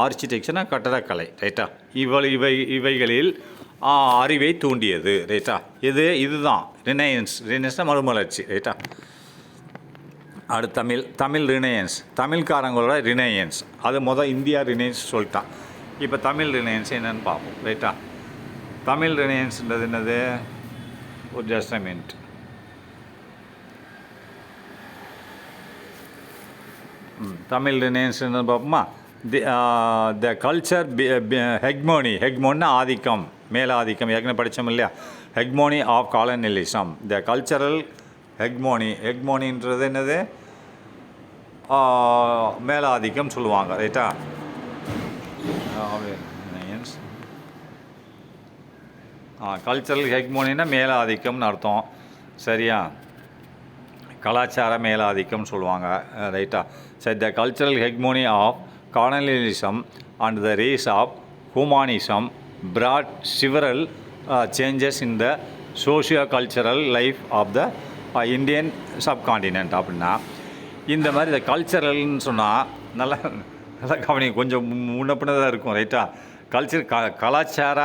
ஆர்கிடெக்சர்னா கட்டடக்கலை. ரைட்டா? இவைகளில் அறிவை தூண்டியது. ரைட்டா? இதுதான் ரினையன்ஸ்னால் மறுமலர்ச்சி. ரைட்டா? அடுத்து தமிழ் ரினையன்ஸ். தமிழ்காரங்களோட ரினையன்ஸ். அது இந்தியா ரினையன்ஸ் சொல்லிட்டான். இப்போ தமிழ் ரினையன்ஸ் என்னென்னு பார்ப்போம். ரைட்டா? தமிழ் ரினையன்ஸ்ன்றது என்னது? ஒரு ஜஸ்டமெண்ட். தமிழ் ரினையன்ஸ் என்னன்னு பார்ப்போமா? த கல்ச்சர் ஹெக்மோனின்னா ஆதிக்கம், மேலாதிக்கம். ஏற்கனவே படித்தோம் இல்லையா? ஹெக்மோனி ஆஃப் காலனிலிசம். த கல்ச்சரல் ஹெக்மோனின்றது என்னது? மேலாதிக்கம் சொல்லுவாங்க. ரைட்டா? கல்ச்சரல் ஹெக்மோனின்னா மேலாதிக்கம்னு அர்த்தம். சரியா? கலாச்சார மேலாதிக்கம்னு சொல்லுவாங்க. ரைட்டா? சரி, the cultural hegemony of colonialism and the rise of humanism brought several changes in the socio-cultural life of the Indian subcontinent. அப்படின்னா இந்த மாதிரி இந்த கல்ச்சரல்னு சொன்னால் நல்லா கவனிங்க, கொஞ்சம் முன்னப்பினதாக இருக்கும். ரைட்டா? கலாச்சார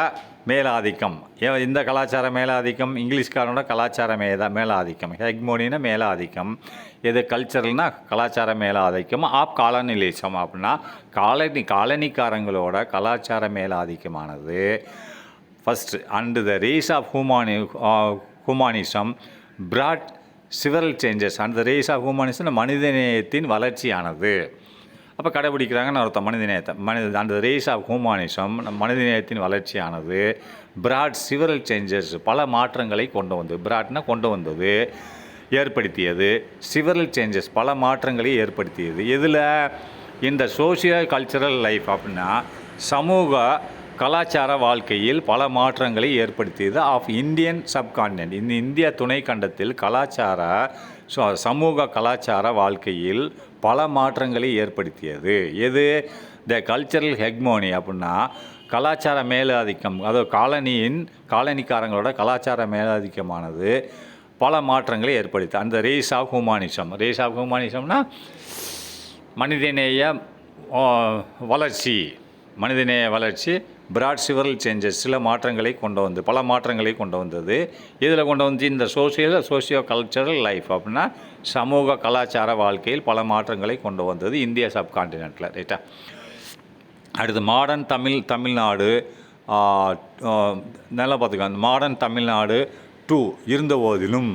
மேலாதிக்கம். இந்த கலாச்சார மேலாதிக்கம் இங்கிலீஷ்காரனோட கலாச்சார மேலாதிக்கம். ஹெக்மோனின்னா மேலாதிக்கம். இது கல்ச்சரல்னா கலாச்சார மேலாதிக்கம். ஆஃப் காலனிலிசம் அப்படின்னா காலனிக்காரங்களோட கலாச்சார மேலாதிக்கமானது first. And the rise of humanism brought several changes. And the rise of humanism மனிதநேயத்தின் வளர்ச்சியானது. அப்போ கடைபிடிக்கிறாங்கன்னு அர்த்தம் மனிதநேயத்தை. அந்த ரேஸ் ஆஃப் ஹியூமனிசம் மனிதநேயத்தின் வளர்ச்சியானது பிராட் சிவரல் சேஞ்சஸ் பல மாற்றங்களை கொண்டு வந்தது. பிராட்னா கொண்டு வந்தது, ஏற்படுத்தியது. சிவரல் சேஞ்சஸ் பல மாற்றங்களை ஏற்படுத்தியது. இதில் இந்த சோஷியோ கல்ச்சரல் லைஃப் அப்படின்னா சமூக கலாச்சார வாழ்க்கையில் பல மாற்றங்களை ஏற்படுத்தியது. Of Indian subcontinent. இந்த இந்திய துணை கண்டத்தில் சமூக கலாச்சார வாழ்க்கையில் பல மாற்றங்களை ஏற்படுத்தியது. எது? த கல்ச்சரல் ஹெக்மோனி அப்படின்னா கலாச்சார மேலாதிக்கம். அதாவது காலனிக்காரங்களோட கலாச்சார மேலாதிக்கமானது பல மாற்றங்களை ஏற்படுத்தி. அந்த ரேஸ் ஆஃப் ஹியூமனிசம்னா மனிதநேய வளர்ச்சி பிராட் சிவரல் சேஞ்சஸ் சில மாற்றங்களை பல மாற்றங்களை கொண்டு வந்தது. இதில் கொண்டு வந்து இந்த சோஷியோ கல்ச்சரல் லைஃப் அப்படின்னா சமூக கலாச்சார வாழ்க்கையில் பல மாற்றங்களை கொண்டு வந்தது இந்திய சப்கான்டினென்ட்டில். ரைட்டா? அடுத்து மாடர்ன் தமிழ்நாடு. நல்லா பார்த்துக்கோங்க. மாடர்ன் தமிழ்நாடு இருந்த போதிலும்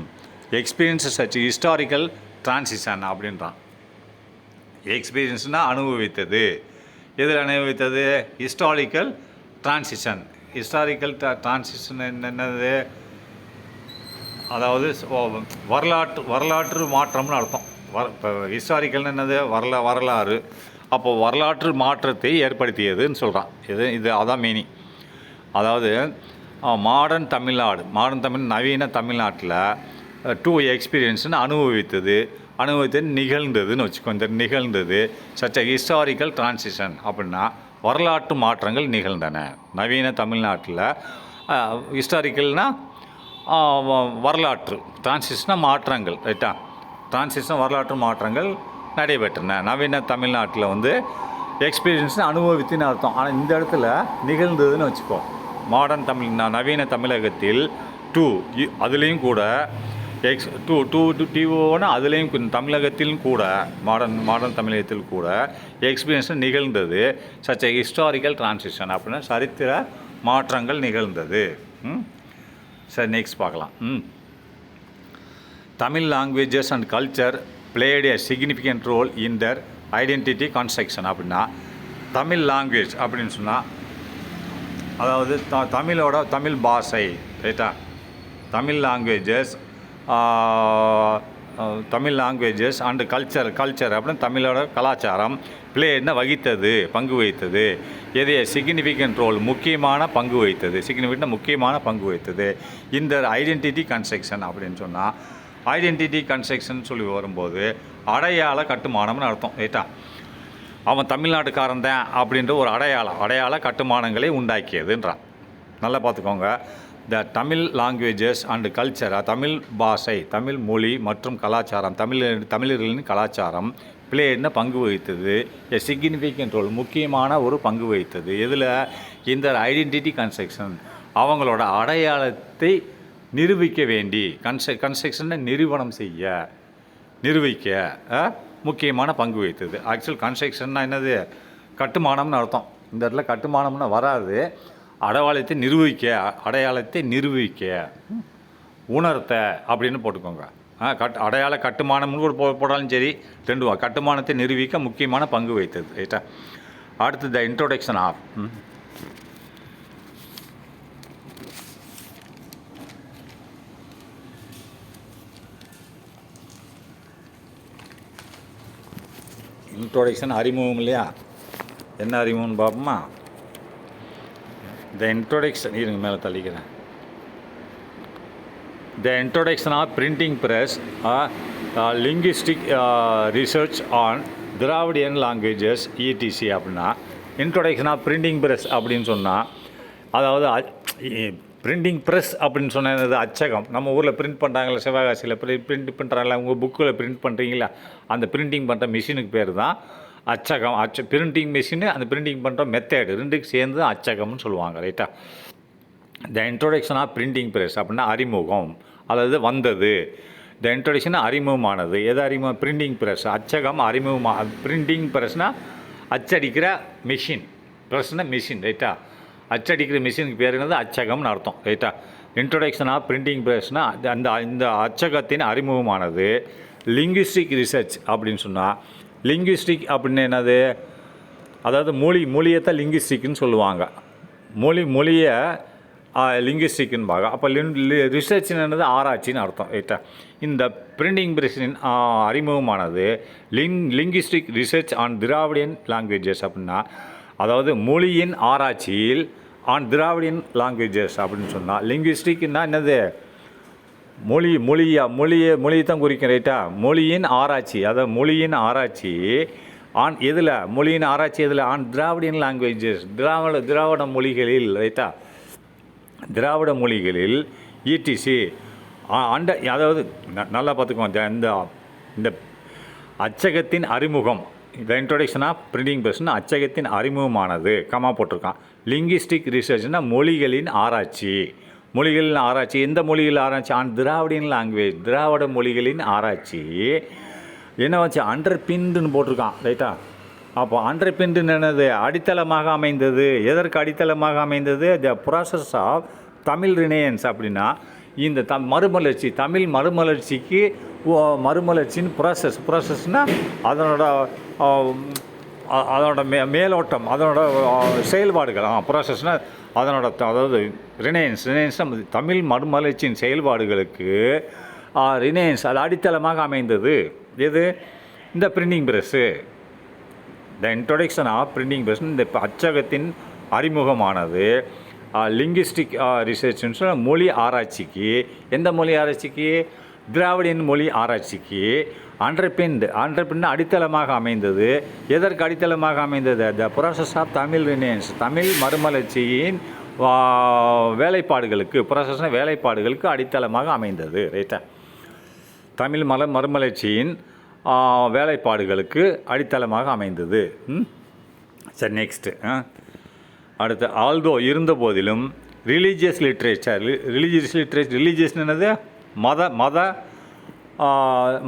எக்ஸ்பீரியன்ஸஸ் சச் ஹிஸ்டாரிக்கல் டிரான்சிஷன் அப்படின்றான். எக்ஸ்பீரியன்ஸ்னால் அனுபவித்தது. எதில் அனுபவித்தது? ஹிஸ்டாரிக்கல் டிரான்சிஷன் என்னது? அதாவது வரலாற்று மாற்றம்னு அர்த்தம். இப்போ ஹிஸ்டாரிக்கல்னு என்னது? வரலாறு. அப்போ வரலாற்று மாற்றத்தை ஏற்படுத்தியதுன்னு சொல்கிறான். இது அதான் மீனிங். அதாவது மாடர்ன் தமிழ்நாடு நவீன தமிழ்நாட்டில் டூ எக்ஸ்பீரியன்ஸ்னு அனுபவித்தது நிகழ்ந்ததுன்னு வச்சுக்கோ. இந்த நிகழ்ந்தது சச் ஹிஸ்டாரிக்கல் டிரான்சிஷன் அப்படின்னா வரலாற்று மாற்றங்கள் நிகழ்ந்தன. நவீன தமிழ்நாட்டில் ஹிஸ்டாரிக்கல்னால் வரலாற்று, டிரான்சிஷனாக மாற்றங்கள், ரைட்டா? டிரான்சிஷன் வரலாற்று மாற்றங்கள் நடைபெற்றன. நவீன தமிழ்நாட்டில் வந்து எக்ஸ்பீரியன்ஸ்னு அனுபவித்துன்னு அர்த்தம். ஆனால் இந்த இடத்துல நிகழ்ந்ததுன்னு வச்சுக்கோ. மாடர்ன் நவீன தமிழகத்தில் டூ அதுலேயும் கூட டிஓன்னா அதுலேயும் தமிழகத்திலும் கூட மாடர்ன் தமிழகத்தில் கூட எக்ஸ்பீரியன்ஸ் நிகழ்ந்தது சச் ஹிஸ்டாரிக்கல் டிரான்சிஷன் அப்படின்னா சரித்திர மாற்றங்கள் நிகழ்ந்தது. சரி, நெக்ஸ்ட் பார்க்கலாம். Tamil languages and culture played a significant role in their identity construction அப்படின்னா தமிழ் லாங்குவேஜ் அப்படின்னு சொன்னால் அதாவது தமிழ் பாஷை, ரைட்டா? தமிழ் லாங்குவேஜஸ் அண்டு கல்ச்சர் அப்படின்னு தமிழோட கலாச்சாரம் பிளேட்னா பங்கு வகித்தது எது சிக்னிஃபிகண்ட் ரோல் முக்கியமான பங்கு வகித்தது இந்த ஐடென்டிட்டி கன்ஸ்ட்ரக்ஷன் அப்படின்னு சொன்னால் ஐடென்டிட்டி கன்ஸ்ட்ரக்ஷன் சொல்லி வரும்போது அடையாள கட்டுமானம்னு அர்த்தம், ரைட்டா? அவன் தமிழ்நாட்டுக்காரன் தான் அப்படின்ற ஒரு அடையாள கட்டுமானங்களை உண்டாக்கியதுன்றான். நல்லா பார்த்துக்கோங்க. The Tamil languages and culture Tamil பாஷை, தமிழ் மொழி மற்றும் கலாச்சாரம், தமிழர்களின் கலாச்சாரம் பிளேட்னு பங்கு வகித்தது எ சிக்னிஃபிகண்ட் ரோல் முக்கியமான ஒரு பங்கு வகித்தது எதில்? இந்த ஐடென்டிட்டி கன்ஸ்ட்ரக்ஷன் அவங்களோட அடையாளத்தை நிரூபிக்க வேண்டி கன்ஸ்ட்ரக்ஷனை நிரூபிக்க முக்கியமான பங்கு வகித்தது. ஆக்சுவல் கன்ஸ்ட்ரக்ஷன்னா என்னது? கட்டுமானம்னு அர்த்தம். இந்த இடத்துல கட்டுமானம்னு வராது. அடையாளத்தை நிரூபிக்க உணர்த்த அப்படின்னு போட்டுக்கோங்க. அடையாள கட்டுமானம்னு கூட போட்டாலும் சரி, ரெண்டு கட்டுமானத்தை நிரூபிக்க முக்கியமான பங்கு வகித்தது, ரைட்டா? அடுத்து த இன்ட்ரோடக்ஷன் ஆஃப் இன்ட்ரோடக்ஷன் அறிமுகம் இல்லையா? என்ன அறிமுகம்னு பார்ப்போமா? த இன்ட்ரோடக்ஷன் இருங்க மேலே தள்ளிக்கிறேன். The introduction of printing press linguistic research on Dravidian languages இடிசி அப்படின்னா இன்ட்ரோடக்ஷன் ஆஃப் பிரிண்டிங் ப்ரெஸ் அப்படின்னு சொன்னால் அதாவது பிரிண்டிங் ப்ரெஸ் அப்படின்னு சொன்னது அச்சகம். நம்ம ஊரில் பிரிண்ட் பண்ணுறாங்களா, சிவகாசியில் பிரிண்ட் பண்ணுறாங்களா, உங்கள் புக்கில் பிரிண்ட் பண்ணுறீங்களா, அந்த பிரிண்டிங் பண்ணுற மிஷினுக்கு பேர் தான் அச்சகம். பிரிண்டிங் மிஷினு அந்த பிரிண்டிங் பண்ணுற மெத்தேடு ரெண்டுக்கு சேர்ந்து அச்சகம்னு சொல்லுவாங்க, ரைட்டா? The introduction of printing press அப்படின்னா அறிமுகம், அதாவது வந்தது. த இன்ட்ரோடக்ஷன் அறிமுகமானது எது? அறிமுகம் பிரிண்டிங் ப்ரெஸ், அச்சகம் அறிமுகமாக. பிரிண்டிங் ப்ரெஸ்னால் அச்சடிக்கிற மிஷின், ப்ரெஸ்னால் மிஷின், ரைட்டா? அச்சடிக்கிற மிஷினுக்கு பேர் என்னது? அச்சகம்னு அர்த்தம், ரைட்டா? இன்ட்ரோடக்ஷன் ஆஃப் பிரிண்டிங் ப்ரெஸ்னால் இந்த அச்சகத்தின் அறிமுகமானது. லிங்குவிஸ்டிக் ரிசர்ச் அப்படின்னு சொன்னால் லிங்குவிஸ்டிக் அப்படின்னு என்னது? அதாவது மொழியைத்தான் லிங்குவிஸ்டிக்னு சொல்லுவாங்க. மொழியை லிங்குவிஸ்டிக்னு பார்க்க. அப்போ ரிசர்ச்னு என்னது? ஆராய்ச்சின்னு அர்த்தம், ரைட்டா? இந்த பிரிண்டிங் ப்ரெஸ்ஸின் அறிமுகமானது linguistic research on Dravidian languages அப்படின்னா அதாவது மொழியின் ஆராய்ச்சியில் ஆன் திராவிடியன் லாங்குவேஜஸ் அப்படின்னு சொன்னால் லிங்குவிஸ்டிக்னா என்னது? மொழியை தான் குறிக்கும், ரைட்டா? மொழியின் ஆராய்ச்சி, அதாவது மொழியின் ஆராய்ச்சி ஆன் எதில்? மொழியின் ஆராய்ச்சி எதில்? ஆன் திராவிடியன் லாங்குவேஜஸ், திராவிட மொழிகளில், ரைட்டா? திராவிட மொழிகளில் இடிசி அதாவது நல்லா பார்த்துக்கோங்க. இந்த அச்சகத்தின் அறிமுகம், த இன்ட்ரோடக்ஷன் ஆஃப் பிரிண்டிங் ப்ரெஸ்னா அச்சகத்தின் அறிமுகமானது கமா போட்டிருக்கான். லிங்குவிஸ்டிக் ரிசர்ச்னா மொழிகளின் ஆராய்ச்சி. எந்த மொழிகள் ஆராய்ச்சி? ஆன் திராவிடியன் லாங்குவேஜ், திராவிட மொழிகளின் ஆராய்ச்சி என்ன வச்சு அண்டர்பின்டுன்னு போட்டிருக்கான், ரைட்டா? அப்போ அண்டர்பின்டுன்னு என்னது? அடித்தளமாக அமைந்தது. எதற்கு அடித்தளமாக அமைந்தது? த ப்ராசஸ் ஆஃப் தமிழ் ரினையன்ஸ் அப்படின்னா இந்த மறுமலர்ச்சி, தமிழ் மறுமலர்ச்சிக்கு மறுமலர்ச்சின்னு ப்ராசஸ்னால் அதனோட மேலோட்டம், அதனோட செயல்பாடுகள். ப்ராசஸ்னால் அதனோட அதாவது ரினையன்ஸ்னால் தமிழ் மறுமலர்ச்சியின் செயல்பாடுகளுக்கு ரினையன்ஸ் அது அடித்தளமாக அமைந்தது எது? இந்த printing press. The introduction of printing press இந்த அச்சகத்தின் அறிமுகமானது லிங்குவிஸ்டிக் ரிசர்ச்னு சொன்னால் மொழி ஆராய்ச்சிக்கு. எந்த மொழி ஆராய்ச்சிக்கு? திராவிடியன் மொழி ஆராய்ச்சிக்கு அண்டர்பின் அடித்தளமாக அமைந்தது. எதற்கு அடித்தளமாக அமைந்தது? The process of Tamil renaissance, Tamil மறுமலர்ச்சியின் வேலைப்பாடுகளுக்கு, ப்ராசஸ்னா வேலைப்பாடுகளுக்கு அடித்தளமாக அமைந்தது. ரைட்டா? தமிழ் மறுமலர்ச்சியின் வேலைப்பாடுகளுக்கு அடித்தளமாக அமைந்தது. சரி, நெக்ஸ்ட்டு அடுத்து, ஆல்தோ இருந்த போதிலும் ரிலீஜியஸ் லிட்ரேச்சர், ரிலீஜியஸ் என்னது?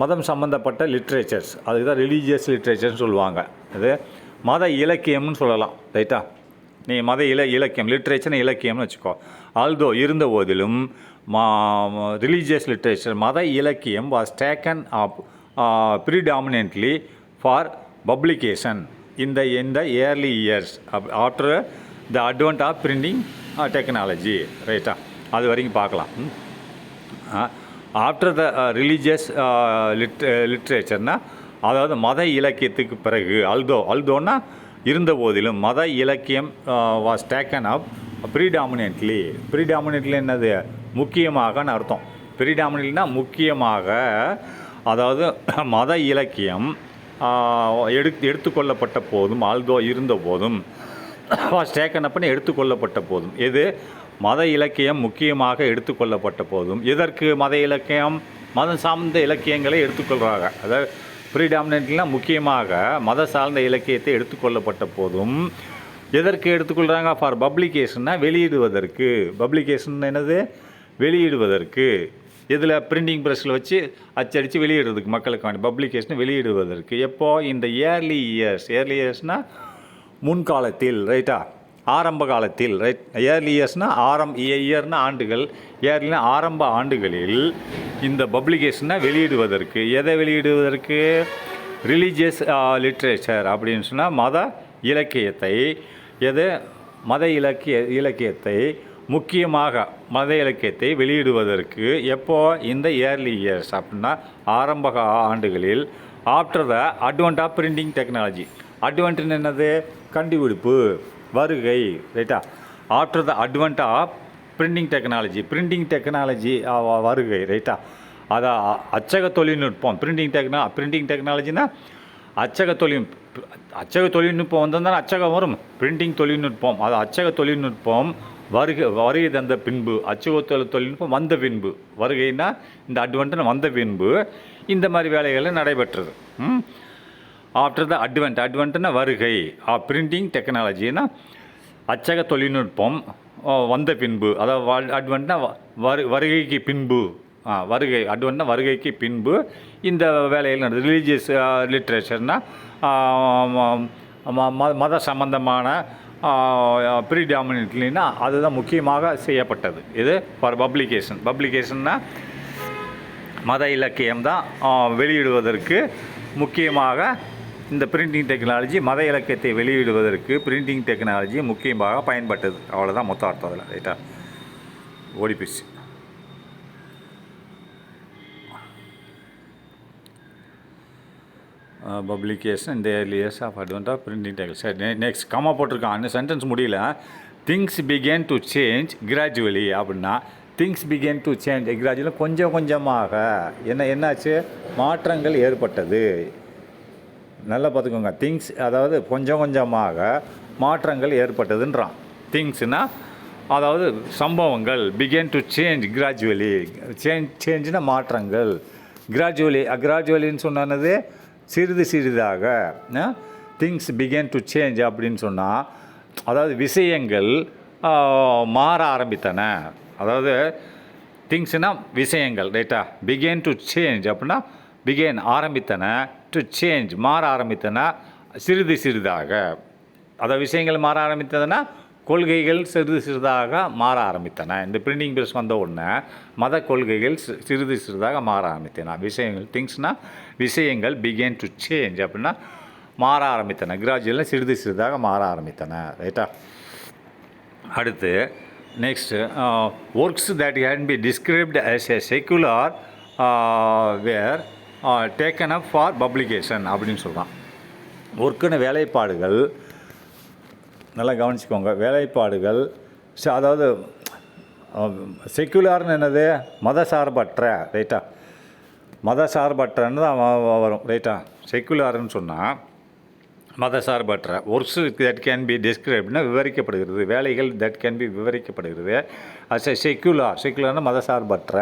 மதம் சம்மந்தப்பட்ட லிட்ரேச்சர்ஸ், அதுக்கு தான் ரிலீஜியஸ் லிட்ரேச்சர்னு சொல்லுவாங்க. அது மத இலக்கியம்னு சொல்லலாம். ரைட்டா? நீ மத இலக்கியம், லிட்ரேச்சர்னு இலக்கியம்னு வச்சுக்கோ. ஆல்தோ இருந்த போதிலும் ரிலீஜியஸ் லிட்ரேச்சர், மத இலக்கியம் was taken up predominantly for publication இந்த early years after the advent of printing technology. ரைட்டா? அது வரைக்கும் பார்க்கலாம். ஆஃப்டர் த ரிலீஜியஸ் லிட்ரேச்சர்னால் அதாவது மத இலக்கியத்துக்கு பிறகு, அல்தோன்னா இருந்த போதிலும், மத இலக்கியம் வாஸ் டேக்கன் அப் ப்ரீடாமினென்ட்லி என்னது? முக்கியமாகன்னு அர்த்தம். ப்ரீடாமினென்ட்லினா முக்கியமாக, அதாவது மத இலக்கியம் எடுத்துக்கொள்ளப்பட்ட போதும், ஆல்தோ இருந்த போதும், வாஸ் டேக்கன் அப்னு எடுத்துக்கொள்ளப்பட்ட போதும். எது? மத இலக்கியம் முக்கியமாக எடுத்துக்கொள்ளப்பட்ட போதும். எதற்கு மத இலக்கியம்? மதம் சார்ந்த இலக்கியங்களை எடுத்துக்கொள்கிறாங்க. அதாவது ப்ரீடாமினென்ட்லாம் முக்கியமாக மத சார்ந்த இலக்கியத்தை எடுத்துக்கொள்ளப்பட்ட போதும் எதற்கு எடுத்துக்கொள்கிறாங்க? ஃபார் பப்ளிகேஷன்னா வெளியிடுவதற்கு. பப்ளிகேஷன் என்னது? வெளியிடுவதற்கு. இதில் பிரிண்டிங் ப்ரெஸ்ஸில் வச்சு அச்சடித்து வெளியிடுறதுக்கு, மக்களுக்கான பப்ளிகேஷன் வெளியிடுவதற்கு. எப்போ? இந்த ஏர்லி இயர்ஸ்னால் முன்காலத்தில். ரைட்டா? ஆரம்ப காலத்தில். ரைட்? ஏர்லி இயர்ஸ்னால் இயர்னா ஆண்டுகள், ஏர்லினா ஆரம்ப ஆண்டுகளில் இந்த பப்ளிகேஷனை வெளியிடுவதற்கு. எதை வெளியிடுவதற்கு? ரிலீஜியஸ் லிட்ரேச்சர் அப்படின்னு சொன்னால் மத இலக்கியத்தை. எது? மத இலக்கியத்தை முக்கியமாக மத இலக்கியத்தை வெளியிடுவதற்கு. எப்போ? இந்த ஏர்லி இயர்ஸ் அப்படின்னா ஆரம்ப ஆண்டுகளில். After the advent of printing technology. அட்வென்ட்னு என்னது? கண்டுபிடிப்பு, வருகை. ரைட்டா? After the advent of printing technology வருகை. ரைட்டா? அதை அச்சக தொழில்நுட்பம், பிரிண்டிங் டெக்னாலஜினா அச்சக தொழில்நுட்பம் வந்தால் அச்சகம் வரும். பிரிண்டிங் தொழில்நுட்பம், அது அச்சக தொழில்நுட்பம் வருகை தந்த பின்பு, அச்சக தொழில்நுட்பம் வந்த பின்பு, வருகைன்னா இந்த அட்வென்ட்னு வந்த பின்பு இந்த மாதிரி வேலைகள் நடைபெற்றது. ஆஃப்டர் த அட்வென்ட்னா வருகை, பிரிண்டிங் டெக்னாலஜினா அச்சக தொழில்நுட்பம் வந்த பின்பு, அதாவது அட்வென்ட்னா வருகைக்கு பின்பு, அட்வென்ட்னா வருகைக்கு பின்பு இந்த வேலைகள் நடந்தது. ரிலீஜியஸ் லிட்ரேச்சர்னால் மத சம்பந்தமான ப்ரீடாமினென்ட்லினா அதுதான் முக்கியமாக செய்யப்பட்டது. இது ஃபார் பப்ளிகேஷன்னா மத இலக்கியம் தான் வெளியிடுவதற்கு முக்கியமாக இந்த பிரிண்டிங் டெக்னாலஜி, மத இலக்கியத்தை வெளியிடுவதற்கு பிரிண்டிங் டெக்னாலஜி முக்கியமாக பயன்பட்டது. அவ்வளோதான் மொத்த அர்த்தம் அதில். ரைட்டா? ஓடிபிசி. பப்ளிகேஷன் இந்த early years of advent of printing technology. சரி, நெக்ஸ்ட் கம்மா போட்டிருக்கான். அந்த சென்டென்ஸ் முடியல. Things began to change gradually அப்படின்னா, things began to change gradually கொஞ்சம் கொஞ்சமாக என்னாச்சு? மாற்றங்கள் ஏற்பட்டது. நல்லா பார்த்துக்கோங்க. திங்ஸ் அதாவது கொஞ்சம் கொஞ்சமாக மாற்றங்கள் ஏற்பட்டதுன்றான். திங்ஸ்னால் அதாவது சம்பவங்கள். Began to change gradually. சேஞ்சுனா மாற்றங்கள். கிராஜுவலின்னு சொன்னது சிறிது சிறிதாக. திங்ஸ் பிகேன் டு சேஞ்ச் அப்படின்னு சொன்னால் அதாவது விஷயங்கள் மாற ஆரம்பித்தன. அதாவது திங்ஸ்னால் விஷயங்கள். ரைட்டா? பிகேன் டு சேஞ்ச் அப்படின்னா பிகேன் ஆரம்பித்தன, டு சேஞ்ச் மாற ஆரம்பித்தன, சிறிது சிறிதாக. அதாவது விஷயங்கள் மாற ஆரம்பித்ததுன்னா கொள்கைகள் சிறிது சிறிதாக மாற ஆரம்பித்தன. இந்த பிரிண்டிங் ப்ரெஸ் வந்த உடனே மத கொள்கைகள் சிறிது சிறிதாக மாற ஆரம்பித்தன. விஷயங்கள், திங்ஸ்னால் விஷயங்கள் பிகேன் டு சேஞ்ச் அப்படின்னா மாற ஆரம்பித்தன. கிராஜுவலாக சிறிது சிறிதாக மாற ஆரம்பித்தன. ரைட்டா? அடுத்து next, works that can B described as a secular were taken up for publication அப்படின்னு சொல்கிறான். ஒர்க்குன்னு வேலைப்பாடுகள், நல்லா கவனிச்சுக்கோங்க. வேலைப்பாடுகள் அதாவது செக்குலார்னு என்னது? மத சார்பற்ற. ரைட்டா? மதசார்பற்றன்னு தான் வரும் ரைட்டா. செக்குலார்னு சொன்னால் மதசார்பற்ற ஒர்க்ஸ் தட் கேன் பி டிஸ்கிரைப்ட்னா விவரிக்கப்படுகிறது, வேலைகள் தட் கேன் பி விவரிக்கப்படுகிறது. அஸ் எ செக்குலார்னா மதசார்பற்ற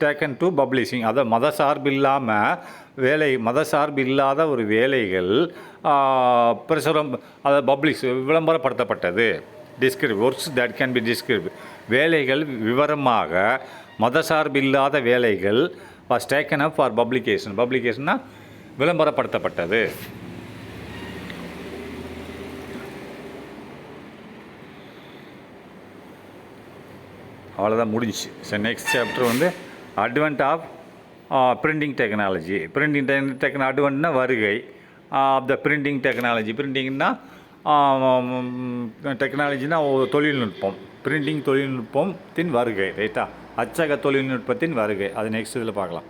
டேக்கன் டு பப்ளிஷிங். அதை மதசார்பு இல்லாத ஒரு வேலைகள் பிரசுரம், அதை விளம்பரப்படுத்தப்பட்டது. Works that can be describe, வேலைகள் விவரமாக மதசார்பில்லாத வேலைகள் வாஸ் டேக்கன் அப் ஃபார் பப்ளிகேஷன்னா விளம்பரப்படுத்தப்பட்டது. அவ்வளோதான், முடிஞ்சிச்சு. ஸோ நெக்ஸ்ட் சாப்டர் வந்து அட்வென்ட் ஆஃப் பிரிண்டிங் டெக்னாலஜி. அட்வென்ட்னா வருகை ஆஃப் த பிரிண்டிங் டெக்னாலஜி. பிரிண்டிங்னா டெக்னாலஜினா தொழில்நுட்பம், பிரிண்டிங் தொழில்நுட்பத்தின் வருகை ரைட்டா, அச்சக தொழில்நுட்பத்தின் வருகை. அது நெக்ஸ்ட் இதில் பார்க்கலாம்.